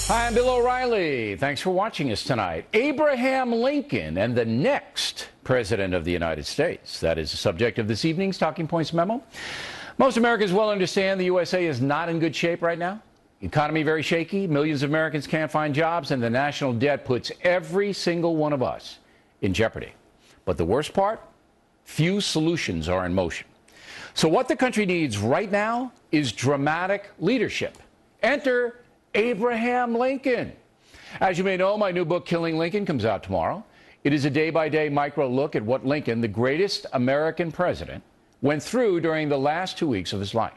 Hi, I'm Bill O'Reilly. Thanks for watching us tonight. Abraham Lincoln and the next President of the United States. That is the subject of this evening's Talking Points memo. Most Americans well understand the USA is not in good shape right now. The economy very shaky, millions of Americans can't find jobs, and the national debt puts every single one of us in jeopardy. But the worst part? Few solutions are in motion. So what the country needs right now is dramatic leadership. Enter Abraham Lincoln. As you may know, my new book, Killing Lincoln, comes out tomorrow. It is a day-by-day micro look at what Lincoln, the greatest American president, went through during the last 2 weeks of his life.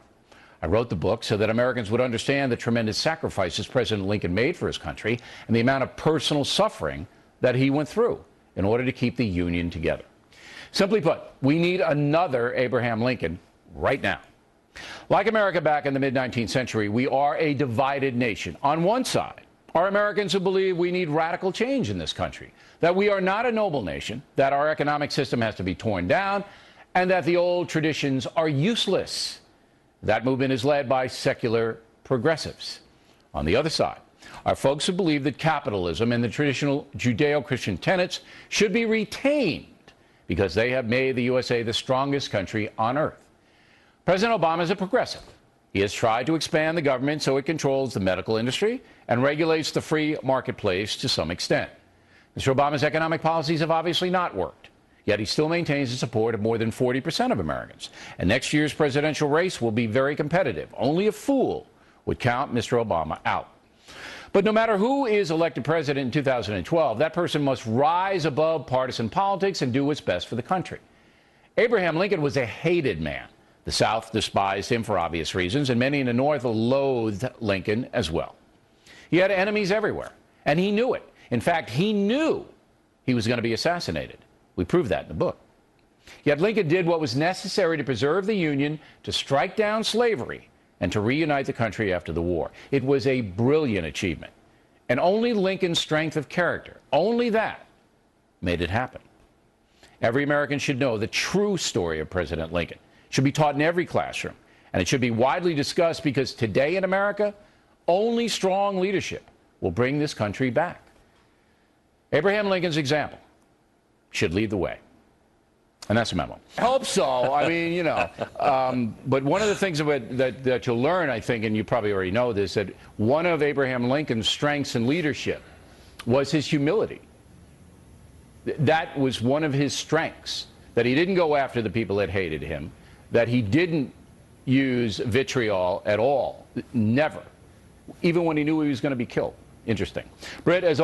I wrote the book so that Americans would understand the tremendous sacrifices President Lincoln made for his country and the amount of personal suffering that he went through in order to keep the Union together. Simply put, we need another Abraham Lincoln right now. Like America back in the mid-19th century, we are a divided nation. On one side are Americans who believe we need radical change in this country, that we are not a noble nation, that our economic system has to be torn down, and that the old traditions are useless. That movement is led by secular progressives. On the other side are folks who believe that capitalism and the traditional Judeo-Christian tenets should be retained because they have made the USA the strongest country on earth. President Obama is a progressive. He has tried to expand the government so it controls the medical industry and regulates the free marketplace to some extent. Mr. Obama's economic policies have obviously not worked, yet he still maintains the support of more than 40% of Americans. And next year's presidential race will be very competitive. Only a fool would count Mr. Obama out. But no matter who is elected president in 2012, that person must rise above partisan politics and do what's best for the country. Abraham Lincoln was a hated man. The South despised him for obvious reasons, and many in the North loathed Lincoln as well. He had enemies everywhere, and he knew it. In fact, he knew he was going to be assassinated. We prove that in the book. Yet Lincoln did what was necessary to preserve the Union, to strike down slavery, and to reunite the country after the war. It was a brilliant achievement. And only Lincoln's strength of character, only that, made it happen. Every American should know the true story of President Lincoln. It should be taught in every classroom, and it should be widely discussed because today in America, only strong leadership will bring this country back. Abraham Lincoln's example should lead the way. And that's a memo. I hope so. I mean, you know. But one of the things that you'll learn, I think, and you probably already know this, that one of Abraham Lincoln's strengths in leadership was his humility. That was one of his strengths, that he didn't go after the people that hated him, that he didn't use vitriol at all, never, even when he knew he was going to be killed. Interesting. Britt, as